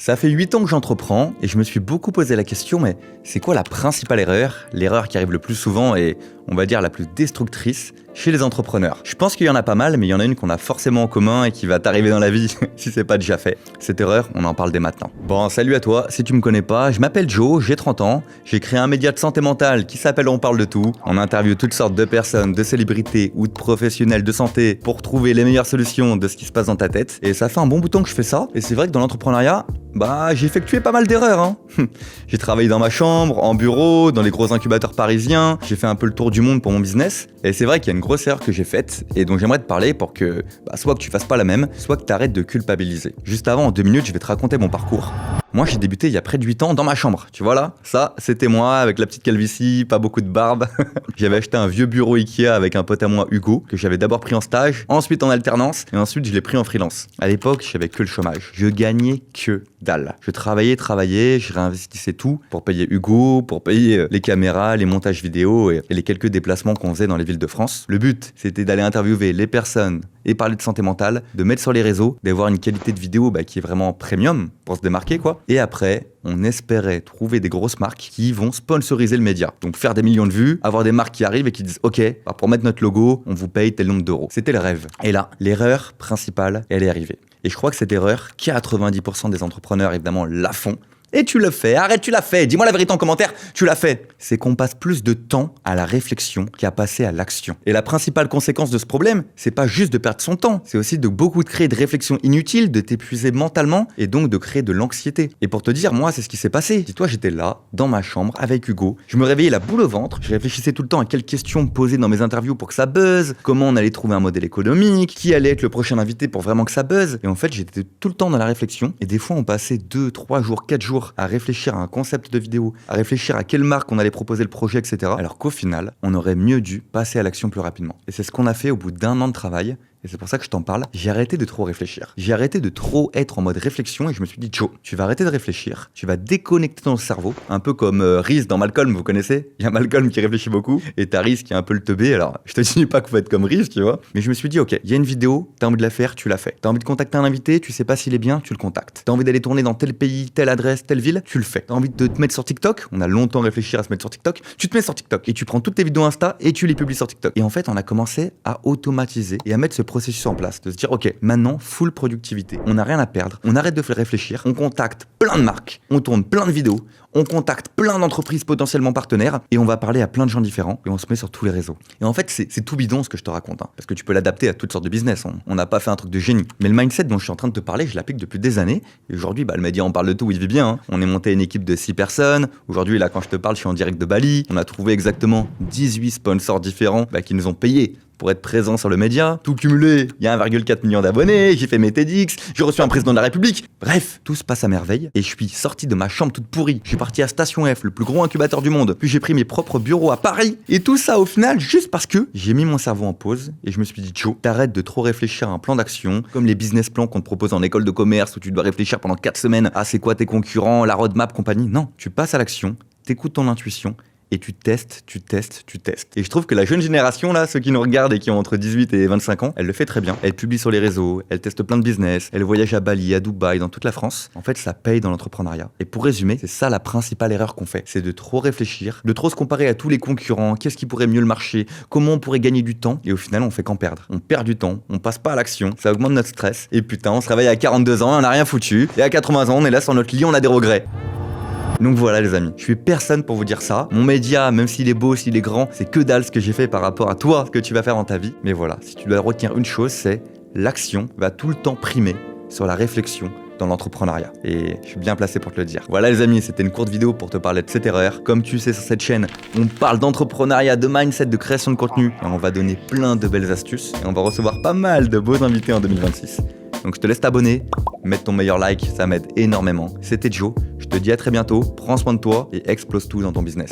Ça fait 8 ans que j'entreprends et je me suis beaucoup posé la question, mais c'est quoi la principale erreur, l'erreur qui arrive le plus souvent et on va dire la plus destructrice chez les entrepreneurs? Je pense qu'il y en a pas mal, mais il y en a une qu'on a forcément en commun et qui va t'arriver dans la vie si c'est pas déjà fait. Cette erreur, on en parle dès maintenant. Bon, salut à toi, si tu me connais pas, je m'appelle Joe, j'ai 30 ans, j'ai créé un média de santé mentale qui s'appelle On parle de tout. On interviewe toutes sortes de personnes, de célébrités ou de professionnels de santé pour trouver les meilleures solutions de ce qui se passe dans ta tête. Et ça fait un bon bout de temps que je fais ça, et c'est vrai que dans l'entrepreneuriat, j'ai effectué pas mal d'erreurs, hein. J'ai travaillé dans ma chambre, en bureau, dans les gros incubateurs parisiens, j'ai fait un peu le tour du monde pour mon business, et c'est vrai qu'il y a une grosse erreur que j'ai faite, et dont j'aimerais te parler pour que, soit que tu fasses pas la même, soit que tu arrêtes de culpabiliser. Juste avant, en 2 minutes, je vais te raconter mon parcours. Moi, j'ai débuté il y a près de 8 ans dans ma chambre, tu vois là? Ça, c'était moi, avec la petite calvitie, pas beaucoup de barbe. J'avais acheté un vieux bureau Ikea avec un pote à moi, Hugo, que j'avais d'abord pris en stage, ensuite en alternance, et ensuite je l'ai pris en freelance. À l'époque, j'avais que le chômage. Je gagnais que dalle. Je travaillais, je réinvestissais tout pour payer Hugo, pour payer les caméras, les montages vidéo et les quelques déplacements qu'on faisait dans les villes de France. Le but, c'était d'aller interviewer les personnes et parler de santé mentale, de mettre sur les réseaux, d'avoir une qualité de vidéo qui est vraiment premium pour se démarquer, quoi. Et après, on espérait trouver des grosses marques qui vont sponsoriser le média. Donc faire des millions de vues, avoir des marques qui arrivent et qui disent « Ok, pour mettre notre logo, on vous paye tel nombre d'euros ». C'était le rêve. Et là, l'erreur principale, elle est arrivée. Et je crois que cette erreur, 90% des entrepreneurs, évidemment, la font. Et tu le fais, arrête, tu l'as fait, dis-moi la vérité en commentaire, tu l'as fait. C'est qu'on passe plus de temps à la réflexion qu'à passer à l'action. Et la principale conséquence de ce problème, c'est pas juste de perdre son temps, c'est aussi de beaucoup de créer de réflexions inutiles, de t'épuiser mentalement et donc de créer de l'anxiété. Et pour te dire, moi, c'est ce qui s'est passé. Dis-toi, j'étais là, dans ma chambre, avec Hugo, je me réveillais la boule au ventre, je réfléchissais tout le temps à quelles questions me poser dans mes interviews pour que ça buzz, comment on allait trouver un modèle économique, qui allait être le prochain invité pour vraiment que ça buzz. Et en fait, j'étais tout le temps dans la réflexion et des fois, on passait 2, 3 jours, 4 jours à réfléchir à un concept de vidéo, à réfléchir à quelle marque on allait proposer le projet, etc. Alors qu'au final, on aurait mieux dû passer à l'action plus rapidement. Et c'est ce qu'on a fait au bout d'1 an de travail. Et c'est pour ça que je t'en parle. J'ai arrêté de trop réfléchir. J'ai arrêté de trop être en mode réflexion et je me suis dit, Joe, tu vas arrêter de réfléchir, tu vas déconnecter ton cerveau, un peu comme Reese dans Malcolm, vous connaissez? Il y a Malcolm qui réfléchit beaucoup et t'as Reese qui est un peu le teubé. Alors, je te dis pas qu'il faut être comme Reese, tu vois. Mais je me suis dit, ok, il y a une vidéo, t'as envie de la faire, tu la fais. T'as envie de contacter un invité, tu sais pas s'il est bien, tu le contactes. T'as envie d'aller tourner dans tel pays, telle adresse, telle ville, tu le fais. T'as envie de te mettre sur TikTok, on a longtemps réfléchi à se mettre sur TikTok, tu te mets sur TikTok et tu prends toutes tes vidéos Insta et tu les publies sur TikTok. Et en fait, on a commencé à automatiser et à mettre ce processus en place. De se dire, ok, maintenant, full productivité. On n'a rien à perdre, on arrête de faire réfléchir, on contacte plein de marques, on tourne plein de vidéos, on contacte plein d'entreprises potentiellement partenaires et on va parler à plein de gens différents et on se met sur tous les réseaux. Et en fait, c'est tout bidon ce que je te raconte, hein, parce que tu peux l'adapter à toutes sortes de business. On n'a pas fait un truc de génie. Mais le mindset dont je suis en train de te parler, je l'applique depuis des années. Et aujourd'hui, le média On parle de tout, il vit bien. Hein. On est monté une équipe de 6 personnes. Aujourd'hui, là, quand je te parle, je suis en direct de Bali. On a trouvé exactement 18 sponsors différents qui nous ont payé pour être présent sur le média. Tout cumulé, il y a 1,4 million d'abonnés, j'ai fait mes TEDx, j'ai reçu un président de la République. Bref, tout se passe à merveille et je suis sorti de ma chambre toute pourrie. Je suis parti à Station F, le plus gros incubateur du monde. Puis j'ai pris mes propres bureaux à Paris. Et tout ça au final, juste parce que j'ai mis mon cerveau en pause et je me suis dit, Joe, t'arrêtes de trop réfléchir à un plan d'action, comme les business plans qu'on te propose en école de commerce où tu dois réfléchir pendant 4 semaines à c'est quoi tes concurrents, la roadmap, compagnie. Non, tu passes à l'action, t'écoutes ton intuition. Et tu testes. Et je trouve que la jeune génération, là, ceux qui nous regardent et qui ont entre 18 et 25 ans, elle le fait très bien. Elle publie sur les réseaux, elle teste plein de business, elle voyage à Bali, à Dubaï, dans toute la France. En fait, ça paye dans l'entrepreneuriat. Et pour résumer, c'est ça la principale erreur qu'on fait. C'est de trop réfléchir, de trop se comparer à tous les concurrents, qu'est-ce qui pourrait mieux le marcher, comment on pourrait gagner du temps. Et au final, on fait qu'en perdre. On perd du temps, on passe pas à l'action, ça augmente notre stress. Et putain, on se réveille à 42 ans et on n'a rien foutu. Et à 80 ans, on est là sur notre lit, on a des regrets. Donc voilà les amis, je suis personne pour vous dire ça. Mon média, même s'il est beau, s'il est grand, c'est que dalle ce que j'ai fait par rapport à toi, ce que tu vas faire dans ta vie. Mais voilà, si tu dois retenir une chose, c'est l'action va tout le temps primer sur la réflexion dans l'entrepreneuriat. Et je suis bien placé pour te le dire. Voilà les amis, c'était une courte vidéo pour te parler de cette erreur. Comme tu sais, sur cette chaîne, on parle d'entrepreneuriat, de mindset, de création de contenu. Et on va donner plein de belles astuces. Et on va recevoir pas mal de beaux invités en 2026. Donc je te laisse t'abonner, mettre ton meilleur like, ça m'aide énormément. C'était Joe, je te dis à très bientôt, prends soin de toi et explose tout dans ton business.